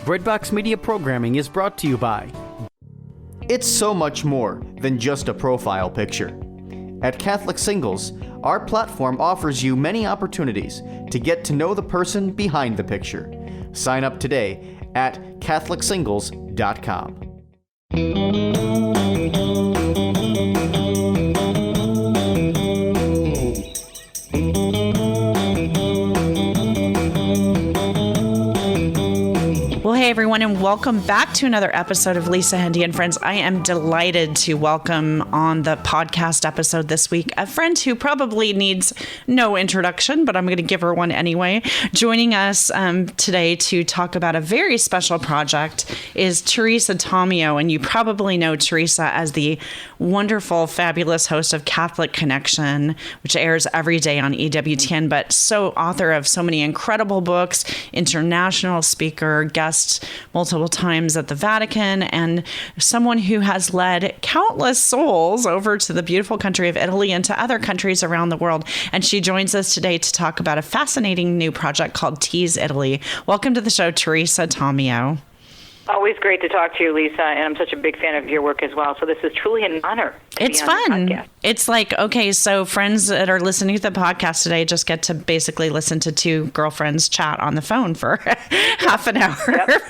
Breadbox Media programming is brought to you by. It's so much more than just a profile picture. At Catholic Singles, our platform offers you many opportunities to get to know the person behind the picture. Sign up today at CatholicSingles.com. Well, hey everyone, and welcome back to another episode of Lisa, Hendey and Friends. I am delighted to welcome on the podcast episode this week a friend who probably needs no introduction, but I'm going to give her one anyway. Joining us today to talk about a very special project is Teresa Tomeo, and you probably know Teresa as the wonderful, fabulous host of Catholic Connection, which airs every day on EWTN, but author of so many incredible books, international speaker, guest multiple times at the Vatican, and someone who has led countless souls over to the beautiful country of Italy and to other countries around the world. And she joins us today to talk about a fascinating new project called Tease Italy. Welcome to the show, Teresa Tomeo. Always great to talk to you, Lisa, and I'm such a big fan of your work as well. So this is truly an honor. It's fun. It's like, okay, so friends that are listening to the podcast today just get to basically listen to two girlfriends chat on the phone for half an hour. Yep.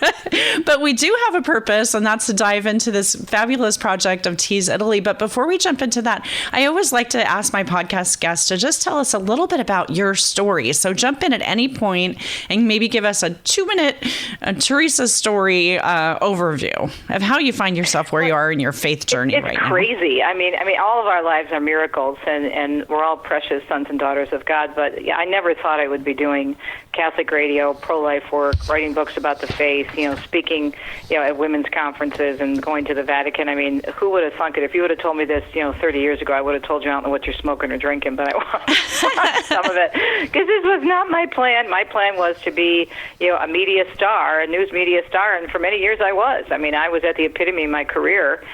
But we do have a purpose, and that's to dive into this fabulous project of Tease Italy. But before we jump into that, I always like to ask my podcast guests to just tell us a little bit about your story. So jump in at any point and maybe give us a 2-minute Teresa story overview of how you find yourself where you are in your faith journey right now. It's crazy. I mean, all of our lives are miracles, and we're all precious sons and daughters of God. But yeah, I never thought I would be doing Catholic radio, pro-life work, writing books about the faith, speaking, at women's conferences and going to the Vatican. I mean, who would have thunk it? If you would have told me this, 30 years ago, I would have told you I don't know what you're smoking or drinking, but I want some of it, because this was not my plan. My plan was to be, a media star, a news media star, and for many years I was. I mean, I was at the epitome of my career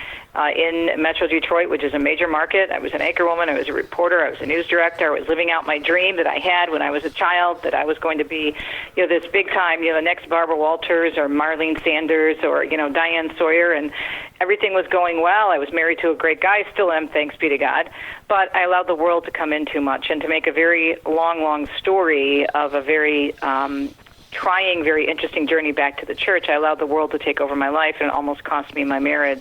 in Metro Detroit, which is a major market. I was an anchorwoman. I was a reporter. I was a news director. I was living out my dream that I had when I was a child, that I was going to be, this big time, the next Barbara Walters or Marlene Sanders or, Diane Sawyer, and everything was going well. I was married to a great guy, still am, thanks be to God. But I allowed the world to come in too much, and to make a very long story of a very trying, very interesting journey back to the church, I allowed the world to take over my life, and it almost cost me my marriage,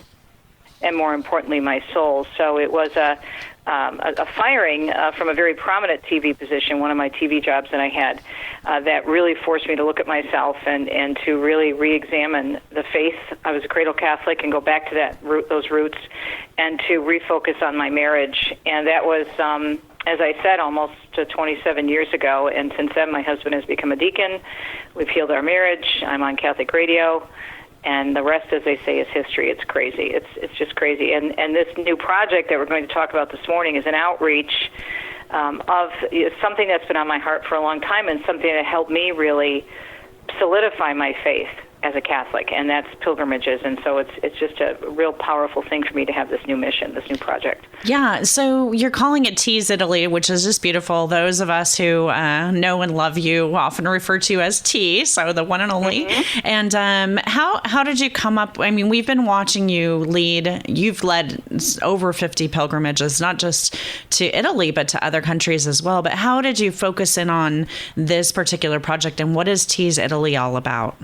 and more importantly, my soul. So it was a firing from a very prominent TV position, one of my TV jobs that I had, that really forced me to look at myself and to really re-examine the faith. I was a cradle Catholic, and go back to those roots, and to refocus on my marriage. And that was, as I said, almost 27 years ago. And since then, my husband has become a deacon. We've healed our marriage. I'm on Catholic radio. And the rest, as they say, is history. It's crazy. It's just crazy. And this new project that we're going to talk about this morning is an outreach of something that's been on my heart for a long time, and something that helped me really solidify my faith as a Catholic, and that's pilgrimages. And so it's just a real powerful thing for me to have this new mission, this new project. Yeah, so you're calling it Tease Italy, which is just beautiful. Those of us who know and love you often refer to you as T, so the one and only. Mm-hmm. And how did you come up? I mean, we've been watching you lead. You've led over 50 pilgrimages, not just to Italy, but to other countries as well. But how did you focus in on this particular project, and what is Tease Italy all about?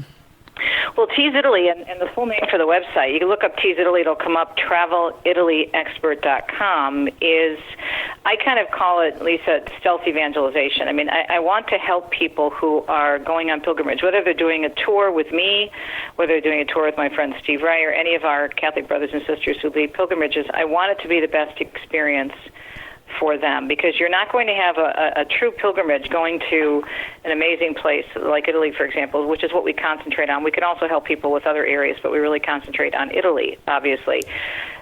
Well, Tease Italy, and the full name for the website, you can look up Tease Italy, it'll come up, TravelItalyExpert.com, is, I kind of call it, Lisa, stealth evangelization. I mean, I want to help people who are going on pilgrimage, whether they're doing a tour with me, whether they're doing a tour with my friend Steve Rye, or any of our Catholic brothers and sisters who lead pilgrimages. I want it to be the best experience for them, because you're not going to have a true pilgrimage going to an amazing place like Italy, for example, which is what we concentrate on. We can also help people with other areas, but we really concentrate on Italy, obviously,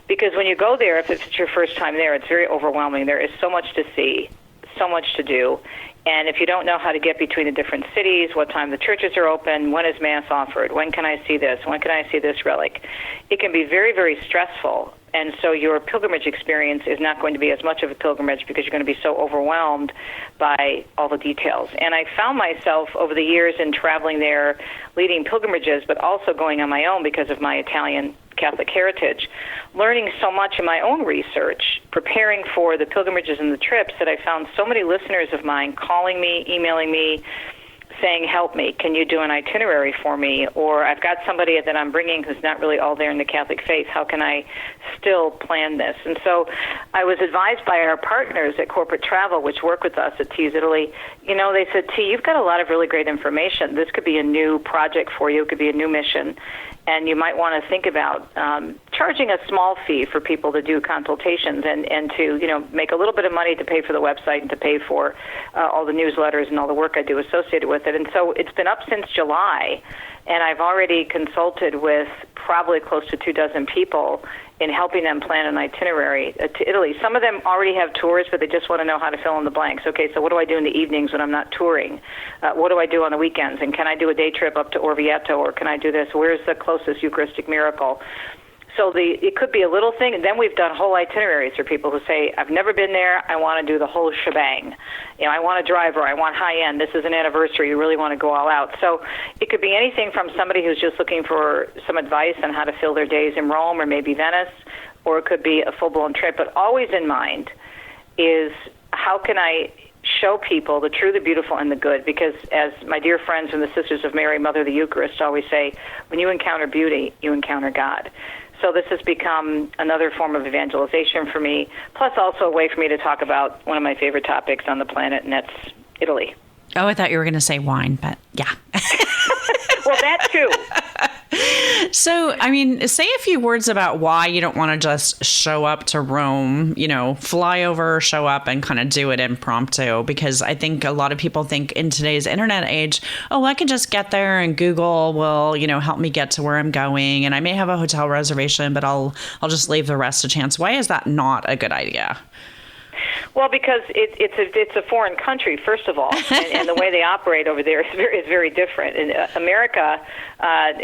because when you go there, if it's your first time there, it's very overwhelming. There is so much to see, so much to do. And if you don't know how to get between the different cities, what time the churches are open, when is Mass offered, when can I see this, when can I see this relic, it can be very, very stressful And so your pilgrimage experience is not going to be as much of a pilgrimage because you're going to be so overwhelmed by all the details. And I found myself over the years in traveling there, leading pilgrimages, but also going on my own because of my Italian Catholic heritage, learning so much in my own research, preparing for the pilgrimages and the trips, that I found so many listeners of mine calling me, emailing me, saying, help me, can you do an itinerary for me? Or I've got somebody that I'm bringing who's not really all there in the Catholic faith. How can I still plan this? And so I was advised by our partners at Corporate Travel, which work with us at Tees Italy. They said, T, you've got a lot of really great information. This could be a new project for you. It could be a new mission. And you might want to think about charging a small fee for people to do consultations and to, make a little bit of money to pay for the website and to pay for all the newsletters and all the work I do associated with it. And so it's been up since July, and I've already consulted with probably close to 24 people in helping them plan an itinerary to Italy. Some of them already have tours, but they just want to know how to fill in the blanks. Okay, so what do I do in the evenings when I'm not touring? What do I do on the weekends? And can I do a day trip up to Orvieto, or can I do this? Where's the closest Eucharistic miracle? So it could be a little thing, and then we've done whole itineraries for people who say, I've never been there, I want to do the whole shebang. I want a driver, I want high-end, this is an anniversary, you really want to go all out. So it could be anything from somebody who's just looking for some advice on how to fill their days in Rome or maybe Venice, or it could be a full-blown trip. But always in mind is, how can I show people the true, the beautiful, and the good? Because as my dear friends from the Sisters of Mary, Mother of the Eucharist, always say, when you encounter beauty, you encounter God. So this has become another form of evangelization for me, plus also a way for me to talk about one of my favorite topics on the planet, and that's Italy. Oh, I thought you were going to say wine, but yeah. Well, that too. So, say a few words about why you don't want to just show up to Rome, fly over, show up, and kind of do it impromptu. Because I think a lot of people think in today's internet age, oh, I can just get there and Google will, help me get to where I'm going. And I may have a hotel reservation, but I'll just leave the rest to chance. Why is that not a good idea? Well, because it's a foreign country, first of all, and the way they operate over there is very different. In America,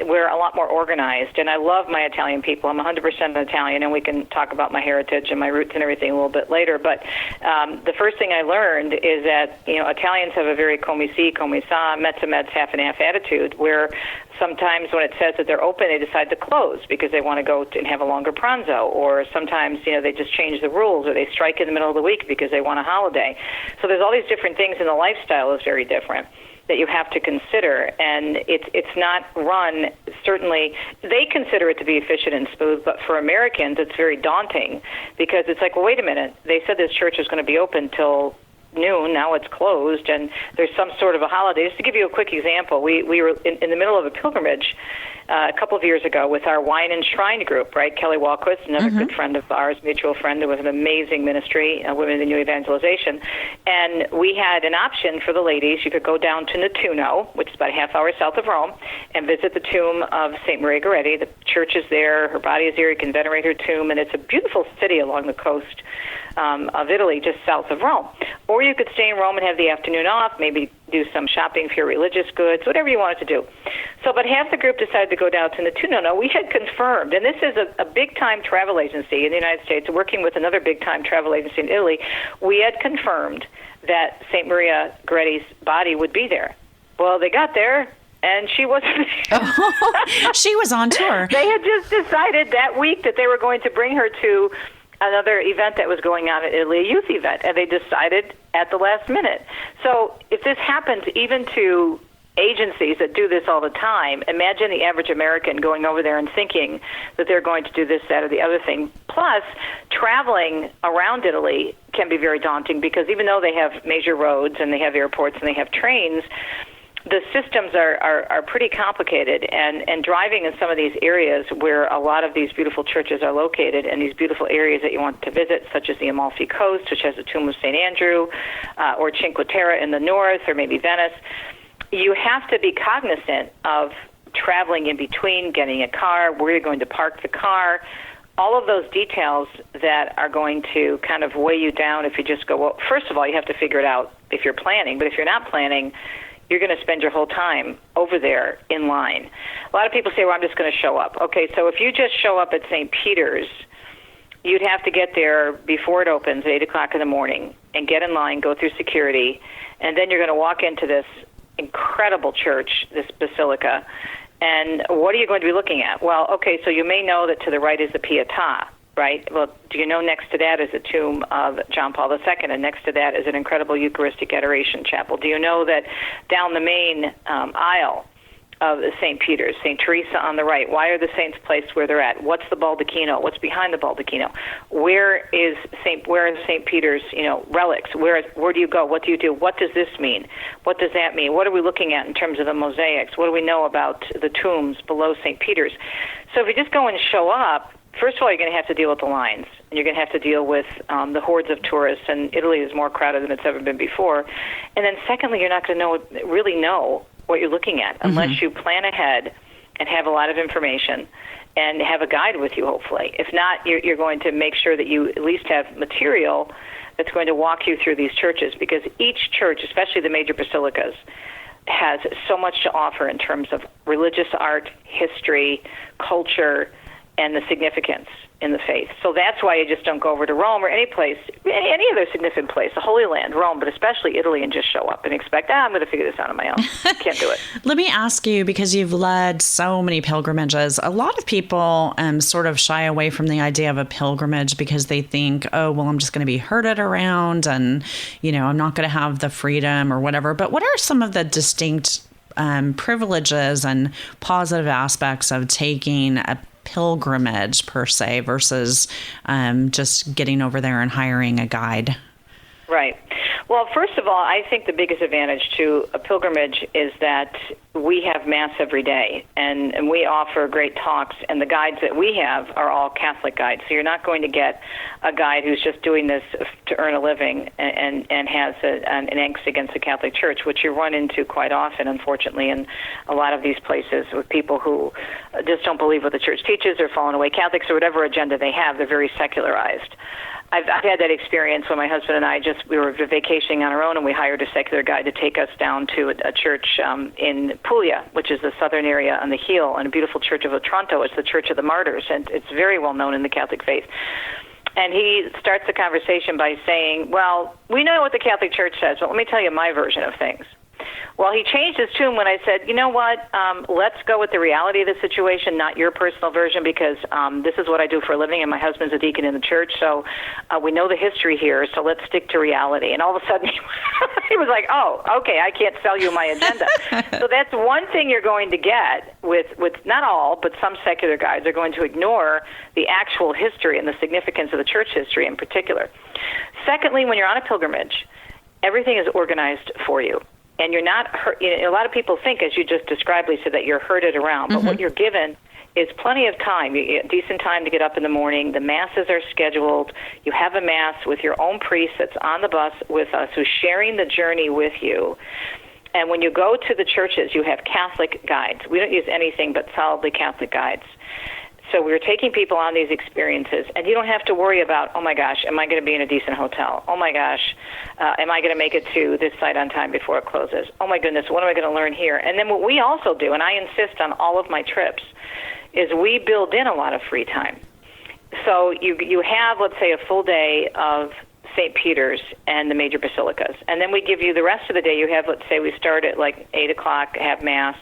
we're a lot more organized, and I love my Italian people. I'm 100% Italian, and we can talk about my heritage and my roots and everything a little bit later. But the first thing I learned is that Italians have a very come si, come sa, mezza mezza, half and half attitude, where sometimes when it says that they're open, they decide to close because they want to go and have a longer pranzo, or sometimes they just change the rules, or they strike in the middle of the week because they want a holiday. So there's all these different things, and the lifestyle is very different that you have to consider, and it's not run, certainly they consider it to be efficient and smooth, but for Americans it's very daunting because it's like, well, wait a minute, they said this church is going to be open till noon, now it's closed, and there's some sort of a holiday. Just to give you a quick example, we were in the middle of a pilgrimage a couple of years ago with our Wine and Shrine group, right? Kelly Walquist, another good friend of ours, mutual friend with an amazing ministry, Women in the New Evangelization, and we had an option for the ladies. You could go down to Nettuno, which is about a half hour south of Rome, and visit the tomb of St. Maria Goretti. The church is there, her body is there, you can venerate her tomb, and it's a beautiful city along the coast of Italy, just south of Rome. Or you could stay in Rome and have the afternoon off, maybe do some shopping for your religious goods, whatever you wanted to do. So, but half the group decided to go down to Nettuno. Now, we had confirmed, and this is a big-time travel agency in the United States, working with another big-time travel agency in Italy. We had confirmed that St. Maria Goretti's body would be there. Well, they got there, and she wasn't there. Oh, she was on tour. They had just decided that week that they were going to bring her to another event that was going on in Italy, a youth event, and they decided at the last minute. So if this happens even to agencies that do this all the time, imagine the average American going over there and thinking that they're going to do this, that, or the other thing. Plus, traveling around Italy can be very daunting because even though they have major roads and they have airports and they have trains, the systems are pretty complicated, and driving in some of these areas where a lot of these beautiful churches are located and these beautiful areas that you want to visit, such as the Amalfi Coast, which has the tomb of St. Andrew, or Cinque Terre in the north, or maybe Venice, you have to be cognizant of traveling in between, getting a car, where you're going to park the car, all of those details that are going to kind of weigh you down if you just go, well, first of all, you have to figure it out if you're planning, but if you're not planning, you're going to spend your whole time over there in line. A lot of people say, well, I'm just going to show up. Okay, so if you just show up at St. Peter's you'd have to get there before it opens at 8 o'clock in the morning and get in line, go through security, and then you're going to walk into this incredible church, this basilica. And what are you going to be looking at? Well, okay, so you may know that to the right is the Pietà, right? Well, do you know next to that is the tomb of John Paul II, and next to that is an incredible Eucharistic Adoration Chapel? Do you know that down the main aisle of St. Peter's, St. Teresa on the right, why are the saints placed where they're at? What's the baldacchino? What's behind the baldacchino? Where is St. Peter's, relics? Where do you go? What do you do? What does this mean? What does that mean? What are we looking at in terms of the mosaics? What do we know about the tombs below St. Peter's? So if you just go and show up, first of all, you're going to have to deal with the lines, and you're going to have to deal with the hordes of tourists, and Italy is more crowded than it's ever been before. And then secondly, you're not going to really know what you're looking at unless you plan ahead and have a lot of information and have a guide with you, hopefully. If not, you're going to make sure that you at least have material that's going to walk you through these churches, because each church, especially the major basilicas, has so much to offer in terms of religious art, history, culture, and the significance in the faith. So that's why you just don't go over to Rome or any place, any other significant place, the Holy Land, Rome, but especially Italy, and just show up and expect, I'm going to figure this out on my own. Can't do it. Let me ask you, because you've led so many pilgrimages, a lot of people sort of shy away from the idea of a pilgrimage because they think, oh, well, I'm just going to be herded around and, I'm not going to have the freedom or whatever. But what are some of the distinct privileges and positive aspects of taking a pilgrimage per se versus just getting over there and hiring a guide? Right. Well, first of all, I think the biggest advantage to a pilgrimage is that we have Mass every day, and we offer great talks, and the guides that we have are all Catholic guides. So you're not going to get a guide who's just doing this to earn a living and has an angst against the Catholic Church, which you run into quite often, unfortunately, in a lot of these places with people who just don't believe what the Church teaches or fallen away Catholics or whatever agenda they have. They're very secularized. I've had that experience when my husband and I we were vacationing on our own, and we hired a secular guide to take us down to a church in Puglia, which is the southern area on the Heel, and a beautiful church of Otranto. It's the Church of the Martyrs, and it's very well known in the Catholic faith. And he starts the conversation by saying, well, we know what the Catholic Church says, but let me tell you my version of things. Well, he changed his tune when I said, you know what, let's go with the reality of the situation, not your personal version, because this is what I do for a living, and my husband's a deacon in the church, so we know the history here, so let's stick to reality. And all of a sudden, he was like, oh, okay, I can't sell you my agenda. So that's one thing you're going to get with not all, but some secular guides are going to ignore the actual history and the significance of the church history in particular. Secondly, when you're on a pilgrimage, everything is organized for you. And you're not, a lot of people think, as you just described, Lisa, that you're herded around. But what you're given is plenty of time, decent time to get up in the morning. The masses are scheduled. You have a mass with your own priest that's on the bus with us, who's sharing the journey with you. And when you go to the churches, you have Catholic guides. We don't use anything but solidly Catholic guides. So we're taking people on these experiences, and you don't have to worry about, oh my gosh, am I going to be in a decent hotel? Oh my gosh, am I going to make it to this site on time before it closes? Oh my goodness, what am I going to learn here? And then what we also do, and I insist on all of my trips, is we build in a lot of free time. So you have, let's say, a full day of St. Peter's and the major basilicas, and then we give you the rest of the day. You have, let's say, we start at like 8 o'clock, have Mass,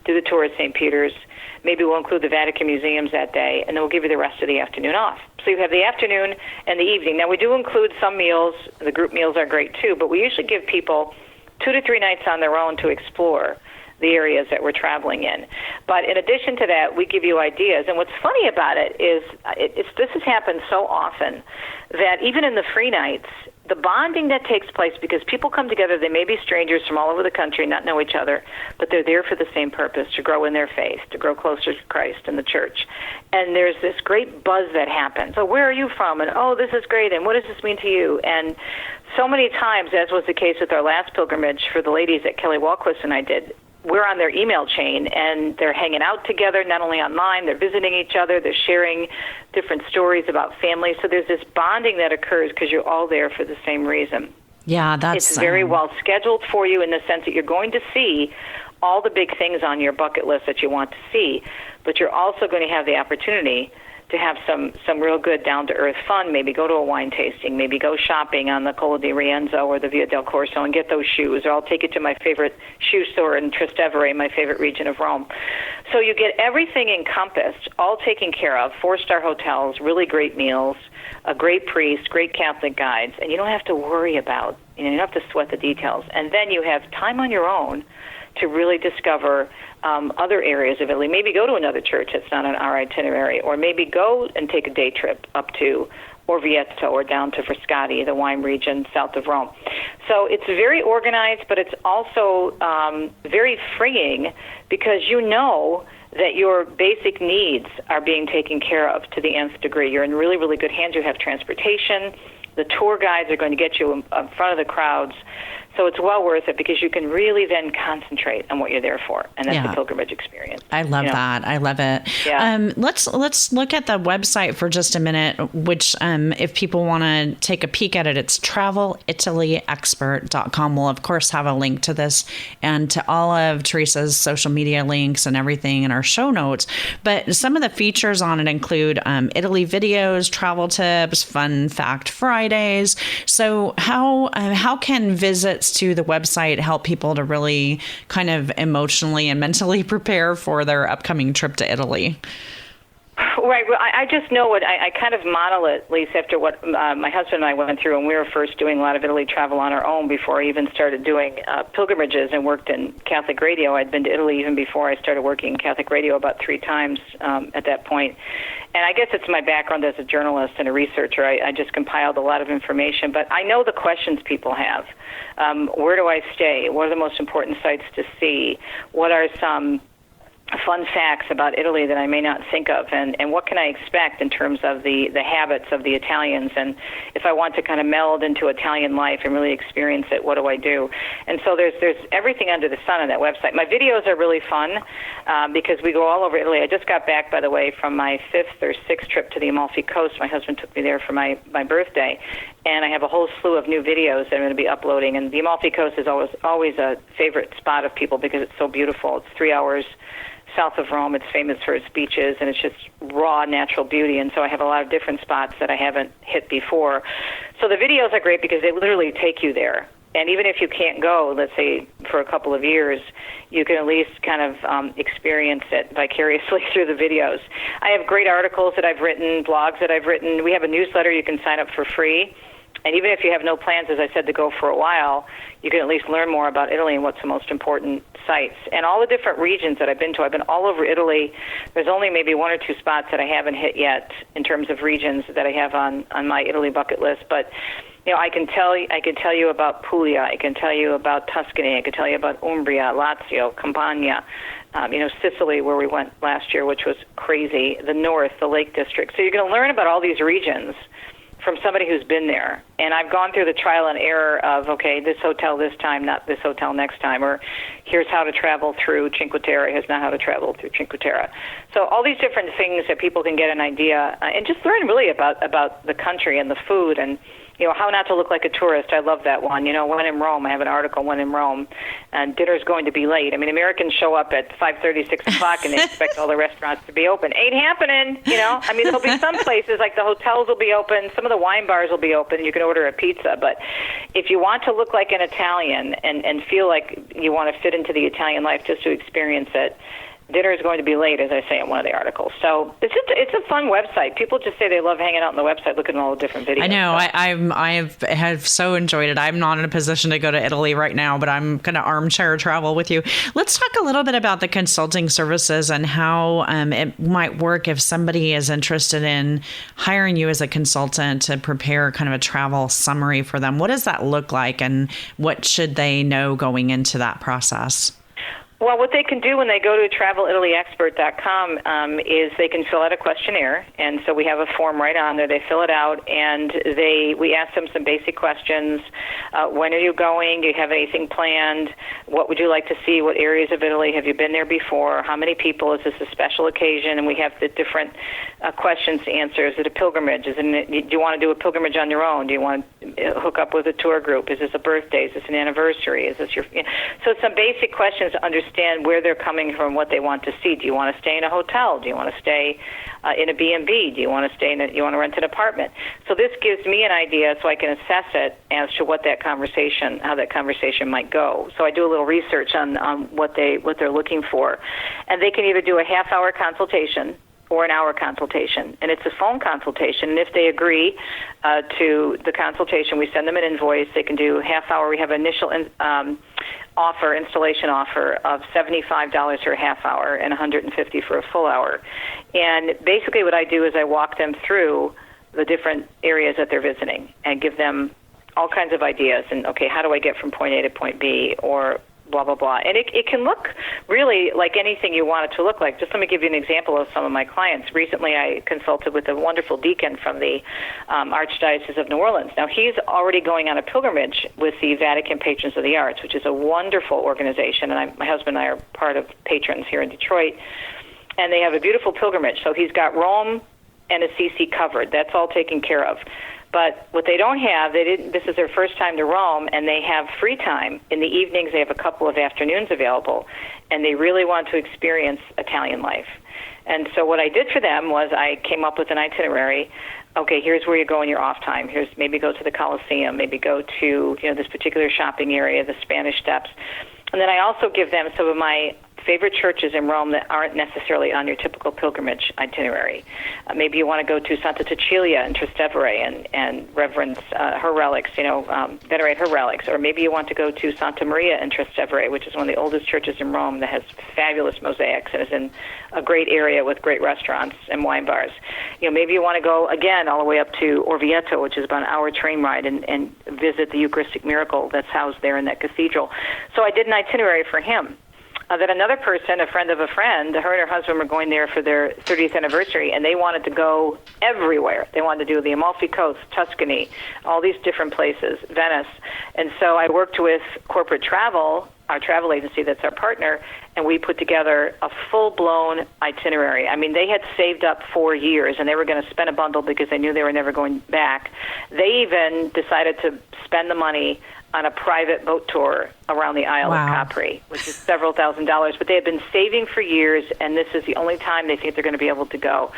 do the tour at St. Peter's. Maybe we'll include the Vatican museums that day, and then we'll give you the rest of the afternoon off. So you have the afternoon and the evening. Now, we do include some meals. The group meals are great, too, but we usually give people 2 to 3 nights on their own to explore the areas that we're traveling in. But in addition to that, we give you ideas. And what's funny about it is this has happened so often that even in the free nights, the bonding that takes place, because people come together, they may be strangers from all over the country, not know each other, but they're there for the same purpose, to grow in their faith, to grow closer to Christ and the church. And there's this great buzz that happens. So where are you from? And, oh, this is great, and what does this mean to you? And so many times, as was the case with our last pilgrimage for the ladies that Kelly Walquist and I did, we're on their email chain, and they're hanging out together, not only online, they're visiting each other, they're sharing different stories about families. So there's this bonding that occurs because you're all there for the same reason. Yeah, it's very well scheduled for you in the sense that you're going to see all the big things on your bucket list that you want to see, but you're also going to have the opportunity to have some real good down-to-earth fun. Maybe go to a wine tasting, maybe go shopping on the Colle di Rienzo or the Via del Corso and get those shoes, or I'll take you to my favorite shoe store in Trastevere, my favorite region of Rome. So you get everything encompassed, all taken care of, 4-star hotels, really great meals, a great priest, great Catholic guides, and you don't have to worry about, you don't have to sweat the details. And then you have time on your own to really discover other areas of Italy. Maybe go to another church that's not on our itinerary, or maybe go and take a day trip up to Orvieto or down to Frascati, the wine region south of Rome. So it's very organized, but it's also very freeing because you know that your basic needs are being taken care of to the nth degree. You're in really, really good hands. You have transportation. The tour guides are going to get you in front of the crowds. So it's well worth it because you can really then concentrate on what you're there for, and that's the pilgrimage experience. I love that. I love it. Yeah. Let's look at the website for just a minute, which if people want to take a peek at it, it's travelitalyexpert.com. We'll, of course, have a link to this and to all of Teresa's social media links and everything in our show notes. But some of the features on it include Italy videos, travel tips, fun fact Fridays. So how can visits to the website help people to really kind of emotionally and mentally prepare for their upcoming trip to Italy? Right. Well, I just know what I kind of model it, Lisa, after what my husband and I went through when we were first doing a lot of Italy travel on our own before I even started doing pilgrimages and worked in Catholic radio. I'd been to Italy even before I started working in Catholic radio about 3 times at that point. And I guess it's my background as a journalist and a researcher. I just compiled a lot of information. But I know the questions people have. Where do I stay? What are the most important sites to see? What are some fun facts about Italy that I may not think of, and what can I expect in terms of the habits of the Italians, and if I want to kind of meld into Italian life and really experience it, what do I do? And so there's everything under the sun on that website. My videos are really fun because we go all over Italy. I just got back, by the way, from my 5th or 6th trip to the Amalfi Coast. My husband took me there for my birthday, and I have a whole slew of new videos that I'm going to be uploading. And the Amalfi Coast is always a favorite spot of people because it's so beautiful. It's 3 hours south of Rome. It's famous for its beaches, and it's just raw natural beauty. And so I have a lot of different spots that I haven't hit before. So the videos are great because they literally take you there. And even if you can't go, let's say, for a couple of years, you can at least kind of experience it vicariously through the videos. I have great articles that I've written, blogs that I've written. We have a newsletter you can sign up for free. And even if you have no plans, as I said, to go for a while, you can at least learn more about Italy and what's the most important sites. And all the different regions that I've been to, I've been all over Italy. There's only maybe 1 or 2 spots that I haven't hit yet in terms of regions that I have on my Italy bucket list. But you know, I can tell you about Puglia. I can tell you about Tuscany. I can tell you about Umbria, Lazio, Campania. Sicily, where we went last year, which was crazy. The North, the Lake District. So you're going to learn about all these regions from somebody who's been there. And I've gone through the trial and error of, okay, this hotel this time, not this hotel next time, or here's how to travel through Cinque Terre, here's not how to travel through Cinque Terre. So all these different things that people can get an idea and just learn really about the country and the food and, you know, how not to look like a tourist. I love that one. You know, when in Rome, I have an article, when in Rome, and dinner's going to be late. I mean, Americans show up at 5:30, 6 o'clock, and they expect all the restaurants to be open. Ain't happening, you know. I mean, there'll be some places, like the hotels will be open, some of the wine bars will be open, you can order a pizza. But if you want to look like an Italian and feel like you want to fit into the Italian life just to experience it, dinner is going to be late, as I say in one of the articles. So it's a fun website. People just say they love hanging out on the website, looking at all the different videos. I know. So. I have so enjoyed it. I'm not in a position to go to Italy right now, but I'm going to armchair travel with you. Let's talk a little bit about the consulting services and how it might work if somebody is interested in hiring you as a consultant to prepare kind of a travel summary for them. What does that look like, and what should they know going into that process? Well, what they can do when they go to travelitalyexpert.com is they can fill out a questionnaire, and so we have a form right on there. They fill it out, and we ask them some basic questions. When are you going? Do you have anything planned? What would you like to see? What areas of Italy have you been there before? How many people? Is this a special occasion? And we have the different questions to answer. Is it a pilgrimage? Do you want to do a pilgrimage on your own? Do you want to hook up with a tour group? Is this a birthday? Is this an anniversary? Is this your... So some basic questions to understand where they're coming from, what they want to see. Do you want to stay in a hotel? Do you want to stay in a B&B? Do you want to stay you want to rent an apartment? So this gives me an idea so I can assess it as to what that conversation, how that conversation might go. So I do a little research on what they're looking for. And they can either do a half-hour consultation or an hour consultation, and it's a phone consultation. And if they agree to the consultation, we send them an invoice. They can do half hour. We have an initial installation offer of $75 for a half hour and $150 for a full hour. And basically what I do is I walk them through the different areas that they're visiting and give them all kinds of ideas. And, okay, how do I get from point A to point B, or blah, blah, blah. And it can look really like anything you want it to look like. Just let me give you an example of some of my clients. Recently, I consulted with a wonderful deacon from the Archdiocese of New Orleans. Now, he's already going on a pilgrimage with the Vatican Patrons of the Arts, which is a wonderful organization, and my husband and I are part of patrons here in Detroit, and they have a beautiful pilgrimage. So he's got Rome and Assisi covered. That's all taken care of. But what they don't have, this is their first time to Rome, and they have free time. In the evenings, they have a couple of afternoons available, and they really want to experience Italian life. And so what I did for them was I came up with an itinerary. Okay, here's where you go in your off time. Here's maybe go to the Colosseum, maybe go to this particular shopping area, the Spanish Steps. And then I also give them some of my favorite churches in Rome that aren't necessarily on your typical pilgrimage itinerary. Maybe you want to go to Santa Cecilia in Trastevere and reverence her relics, venerate her relics. Or maybe you want to go to Santa Maria in Trastevere, which is one of the oldest churches in Rome that has fabulous mosaics and is in a great area with great restaurants and wine bars. Maybe you want to go, again, all the way up to Orvieto, which is about an hour train ride, and visit the Eucharistic miracle that's housed there in that cathedral. So I did an itinerary for him. That another person, a friend of a friend, her and her husband were going there for their 30th anniversary, and they wanted to go everywhere. They wanted to do the Amalfi Coast, Tuscany, all these different places, Venice. And so I worked with Corporate Travel, our travel agency that's our partner, and we put together a full-blown itinerary. I mean, they had saved up 4 years, and they were going to spend a bundle because they knew they were never going back. They even decided to spend the money on a private boat tour around the Isle of Capri, which is several $1,000s. But they have been saving for years, and this is the only time they think they're going to be able to go.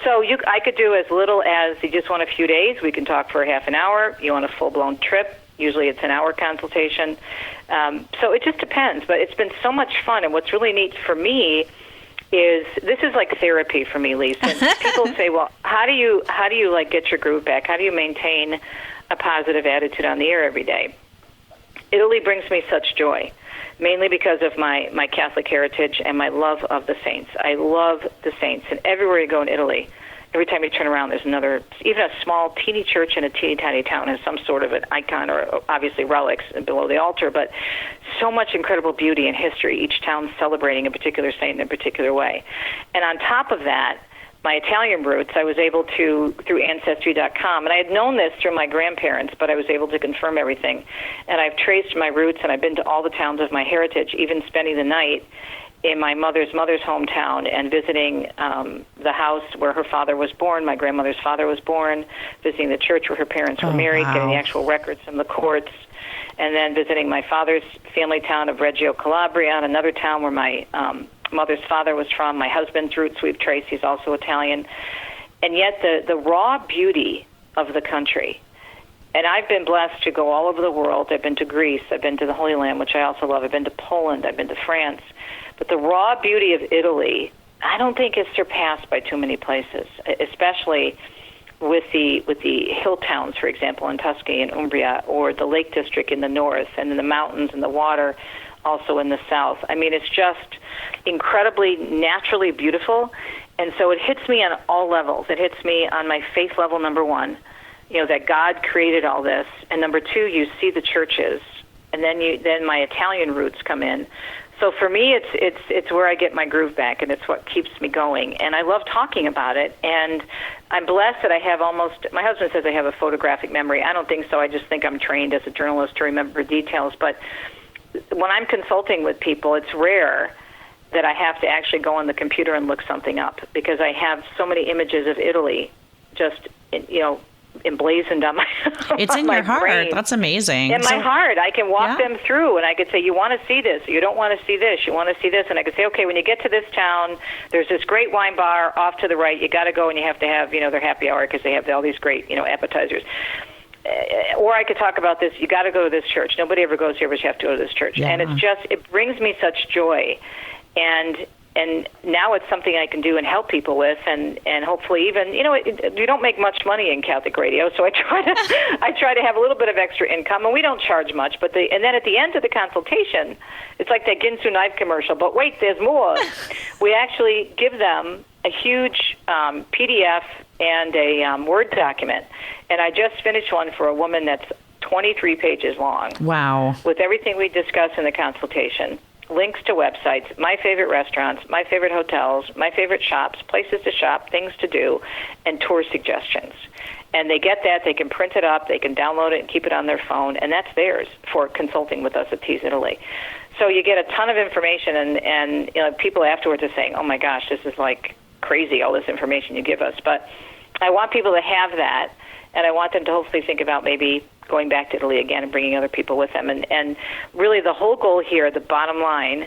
So I could do as little as you just want a few days. We can talk for half an hour. You want a full-blown trip. Usually it's an hour consultation. So it just depends. But it's been so much fun, and what's really neat for me is this is like therapy for me, Lisa. And people say, well, how do you like get your groove back? How do you maintain a positive attitude on the air every day? Italy brings me such joy, mainly because of my Catholic heritage and my love of the saints. I love the saints. And everywhere you go in Italy, every time you turn around, there's another, even a small, teeny church in a teeny tiny town has some sort of an icon or obviously relics below the altar, but so much incredible beauty and history, each town celebrating a particular saint in a particular way. And on top of that, my Italian roots, I was able to, through Ancestry.com, and I had known this through my grandparents, but I was able to confirm everything. And I've traced my roots, and I've been to all the towns of my heritage, even spending the night in my mother's hometown and visiting the house where her father was born, my grandmother's father was born, visiting the church where her parents were married, getting the actual records from the courts, and then visiting my father's family town of Reggio Calabria, another town where my mother's father was from. My husband's roots we've traced. He's also Italian. And yet the raw beauty of the country. And I've been blessed to go all over the world. I've been to Greece. I've been to the Holy Land, which I also love. I've been to Poland. I've been to France. But the raw beauty of Italy, I don't think is surpassed by too many places, especially with the hill towns, for example, in Tuscany and Umbria, or the Lake District in the north, and in the mountains and the water also in the south. I mean, it's just incredibly naturally beautiful, and so it hits me on all levels. It hits me on my faith level, number one, that God created all this, and number two, you see the churches, and then my Italian roots come in. So for me, it's where I get my groove back, and it's what keeps me going. And I love talking about it, and I'm blessed that I have my husband says I have a photographic memory. I don't think so. I just think I'm trained as a journalist to remember details. But when I'm consulting with people, it's rare that I have to actually go on the computer and look something up, because I have so many images of Italy just, emblazoned on my It's on in my your heart. brain. That's amazing. In my heart, I can walk Yeah. them through, and I could say, you want to see this, you don't want to see this, you want to see this, and I could say, okay, when you get to this town, there's this great wine bar off to the right, you got to go and you have to have, their happy hour because they have all these great, appetizers. Or I could talk about this, you got to go to this church. Nobody ever goes here, but you have to go to this church. Yeah. And it brings me such joy. And now it's something I can do and help people with, and hopefully even, you don't make much money in Catholic radio, so I try to have a little bit of extra income, and we don't charge much, and then at the end of the consultation, it's like that Ginsu knife commercial, but wait, there's more. We actually give them a huge PDF and a Word document, and I just finished one for a woman that's 23 pages long. Wow. With everything we discuss in the consultation. Links to websites, my favorite restaurants, my favorite hotels, my favorite shops, places to shop, things to do, and tour suggestions. And they get that, they can print it up, they can download it and keep it on their phone, and that's theirs for consulting with us at Tees Italy. So you get a ton of information, and people afterwards are saying, oh my gosh, this is like crazy, all this information you give us. But I want people to have that, and I want them to hopefully think about maybe going back to Italy again and bringing other people with them. And really the whole goal here, the bottom line,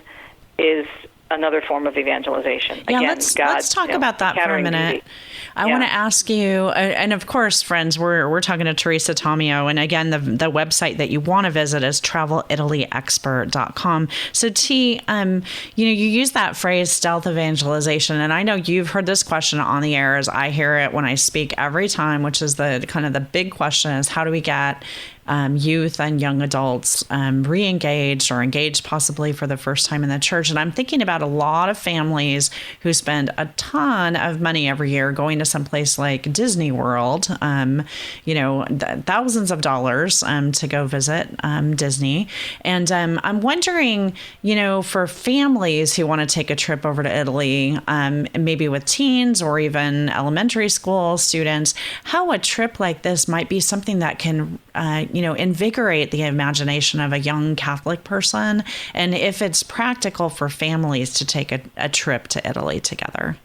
is another form of evangelization. Yeah, Again, let's talk about that for a minute. Beauty. I want to ask you, and of course, friends, we're talking to Teresa Tomeo, and again, the website that you want to visit is travelitalyexpert.com. So T, you use that phrase stealth evangelization, and I know you've heard this question on the air as I hear it when I speak every time, which is the kind of the big question is how do we get youth and young adults re-engaged or engaged possibly for the first time in the church. And I'm thinking about a lot of families who spend a ton of money every year going to someplace like Disney World, thousands of dollars to go visit Disney. And I'm wondering, for families who want to take a trip over to Italy, maybe with teens or even elementary school students, how a trip like this might be something that can invigorate the imagination of a young Catholic person, and if it's practical for families to take a trip to Italy together.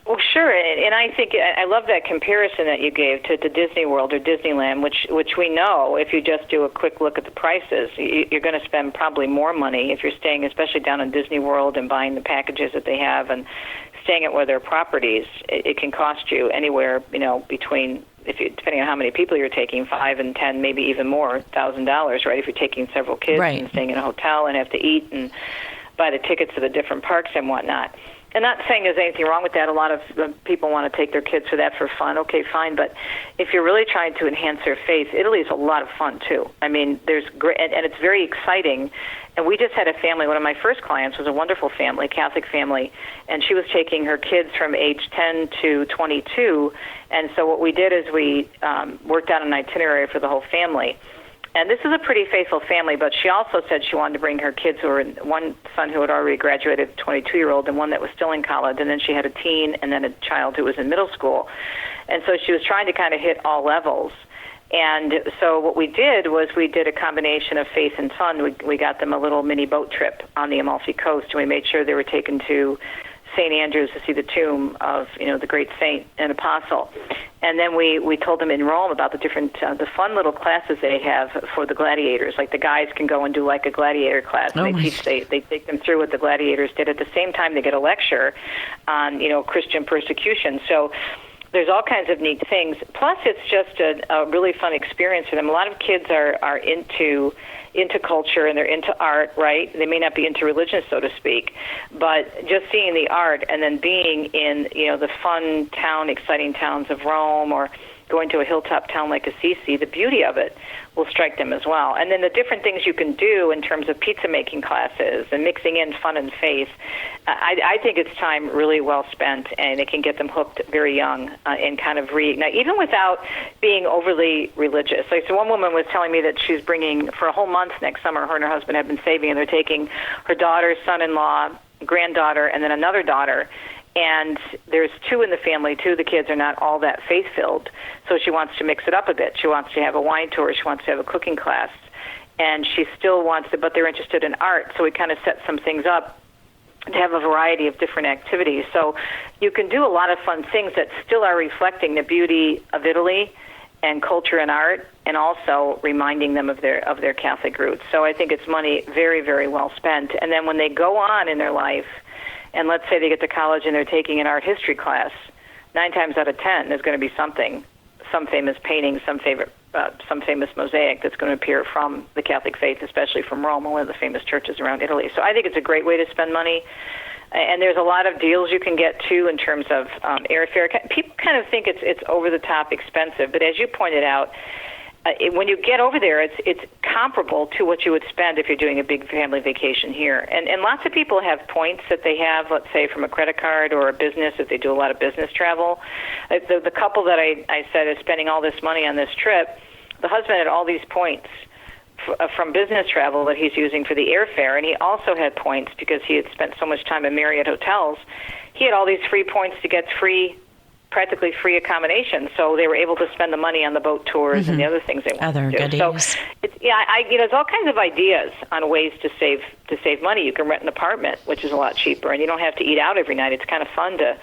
Well, sure, and I think I love that comparison that you gave to Disney World or Disneyland, which we know if you just do a quick look at the prices, you're going to spend probably more money if you're staying, especially down in Disney World and buying the packages that they have and staying at one of their properties. It can cost you anywhere, between, depending on how many people you're taking, $5,000 and $10,000, maybe even more, $1,000, right? If you're taking several kids and staying in a hotel and have to eat and buy the tickets to the different parks and whatnot. And not saying there's anything wrong with that. A lot of people want to take their kids for that for fun. Okay, fine. But if you're really trying to enhance their faith, Italy is a lot of fun too. I mean, there's great, and it's very exciting. And we just had a family. One of my first clients was a wonderful family, Catholic family, and she was taking her kids from age 10 to 22. And so what we did is we worked out an itinerary for the whole family. And this is a pretty faithful family, but she also said she wanted to bring her kids who were one son who had already graduated, 22-year-old, and one that was still in college, and then she had a teen and then a child who was in middle school. And so she was trying to kind of hit all levels. And so what we did was we did a combination of faith and fun. We got them a little mini boat trip on the Amalfi Coast, and we made sure they were taken to St. Andrews to see the tomb of, the great saint and apostle. And then we told them in Rome about the different, the fun little classes they have for the gladiators. Like the guys can go and do like a gladiator class. And they take them through what the gladiators did. At the same time, they get a lecture on, Christian persecution. So there's all kinds of neat things. Plus, it's just a really fun experience for them. A lot of kids are into culture and they're into art, right? They may not be into religion, so to speak, but just seeing the art and then being in, the fun town, exciting towns of Rome or going to a hilltop town like Assisi, the beauty of it will strike them as well. And then the different things you can do in terms of pizza making classes and mixing in fun and faith, I think it's time really well spent, and it can get them hooked very young and kind of reignite, even without being overly religious. Like, so one woman was telling me that she's bringing, for a whole month next summer, her and her husband have been saving, and they're taking her daughter, son-in-law, granddaughter, and then another daughter. And there's two in the family. Two of the kids are not all that faith-filled, so she wants to mix it up a bit. She wants to have a wine tour. She wants to have a cooking class, and she still wants to, but they're interested in art, so we kind of set some things up to have a variety of different activities. So you can do a lot of fun things that still are reflecting the beauty of Italy and culture and art, and also reminding them of their Catholic roots. So I think it's money very, very well spent. And then when they go on in their life, and let's say they get to college and they're taking an art history class, 9 times out of 10 there's going to be something, some famous painting, some famous mosaic that's going to appear from the Catholic faith, especially from Rome, one of the famous churches around Italy. So I think it's a great way to spend money. And there's a lot of deals you can get, too, in terms of airfare. People kind of think it's over-the-top expensive, but as you pointed out, when you get over there, it's comparable to what you would spend if you're doing a big family vacation here. And lots of people have points that they have, let's say, from a credit card or a business, if they do a lot of business travel. The couple that I said is spending all this money on this trip, the husband had all these points from business travel that he's using for the airfare, and he also had points because he had spent so much time in Marriott hotels. He had all these free points to get practically free accommodations, so they were able to spend the money on the boat tours and the other things they wanted to do. Goodies. So, there's all kinds of ideas on ways to save money. You can rent an apartment, which is a lot cheaper, and you don't have to eat out every night. It's kind of fun to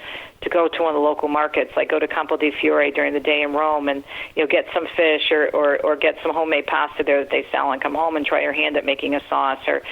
go to one of the local markets, like go to Campo di Fiore during the day in Rome and get some fish or get some homemade pasta there that they sell and come home and try your hand at making a sauce. Or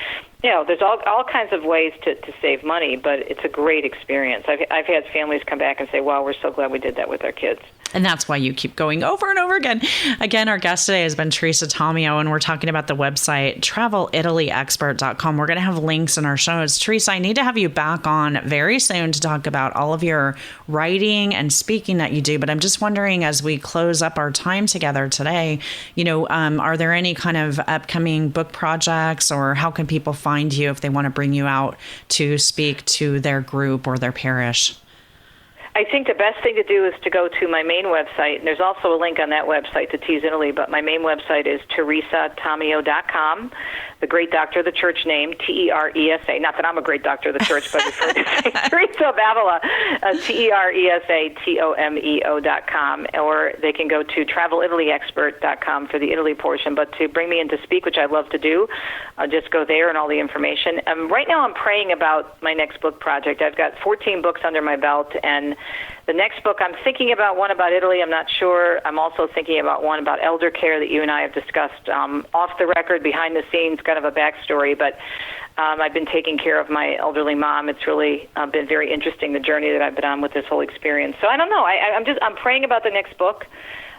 there's all kinds of ways to save money, but it's a great experience. I've had families come back and say, wow, we're so glad we did that with our kids. And that's why you keep going over and over again. Again, our guest today has been Teresa Tomeo, and we're talking about the website travelitalyexpert.com. We're going to have links in our show notes. Teresa, I need to have you back on very soon to talk about all of your writing and speaking that you do. But I'm just wondering, as we close up our time together today, are there any kind of upcoming book projects, or how can people find you if they want to bring you out to speak to their group or their parish? I think the best thing to do is to go to my main website, and there's also a link on that website to Tease Italy, but my main website is teresatomeo.com, the great doctor of the church name, Teresa. Not that I'm a great doctor of the church, but it's Teresa of Avila, TeresaTomeo.com, or they can go to travelitalyexpert.com for the Italy portion. But to bring me in to speak, which I love to do, I'll just go there and all the information. Right now I'm praying about my next book project. I've got 14 books under my belt, and the next book, I'm thinking about one about Italy. I'm not sure. I'm also thinking about one about elder care that you and I have discussed off the record, behind the scenes, kind of a backstory. But I've been taking care of my elderly mom. It's really been very interesting, the journey that I've been on with this whole experience. So I don't know. I'm praying about the next book.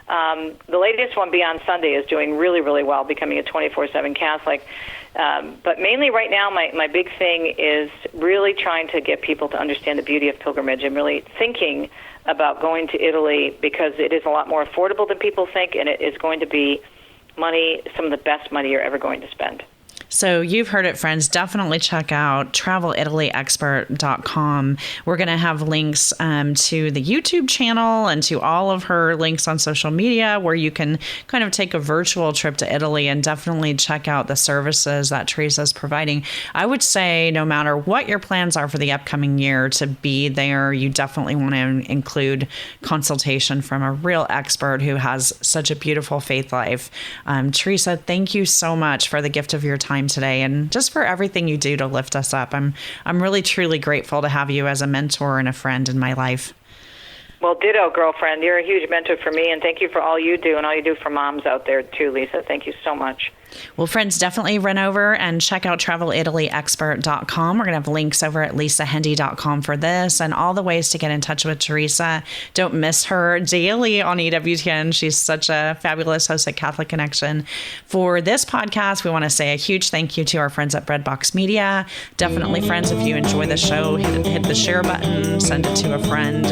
The latest one, Beyond Sunday, is doing really, really well, becoming a 24/7 Catholic. But mainly right now, my big thing is really trying to get people to understand the beauty of pilgrimage and really thinking about going to Italy, because it is a lot more affordable than people think, and it is going to be some of the best money you're ever going to spend. So you've heard it, friends. Definitely check out travelitalyexpert.com. We're going to have links to the YouTube channel and to all of her links on social media, where you can kind of take a virtual trip to Italy and definitely check out the services that Teresa is providing. I would say no matter what your plans are for the upcoming year to be there, you definitely want to include consultation from a real expert who has such a beautiful faith life. Teresa, thank you so much for the gift of your time today, and just for everything you do to lift us up. I'm really truly grateful to have you as a mentor and a friend in my life. Well, ditto, girlfriend. You're a huge mentor for me, and thank you for all you do and all you do for moms out there too, Lisa. Thank you so much. Well, friends, definitely run over and check out travelitalyexpert.com. We're going to have links over at lisahendey.com for this and all the ways to get in touch with Teresa. Don't miss her daily on EWTN. She's such a fabulous host at Catholic Connection. For this podcast, we want to say a huge thank you to our friends at Breadbox Media. Definitely, friends, if you enjoy the show, hit the share button, send it to a friend,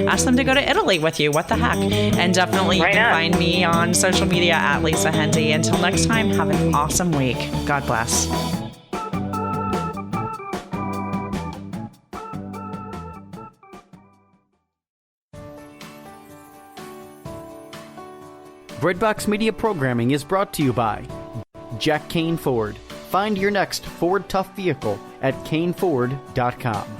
ask them to go to Italy with you. What the heck? And definitely you can find me on social media at Lisa Hendey. Until next time, have an awesome week. God bless. Breadbox Media programming is brought to you by Jack Kane Ford. Find your next Ford Tough vehicle at caneford.com.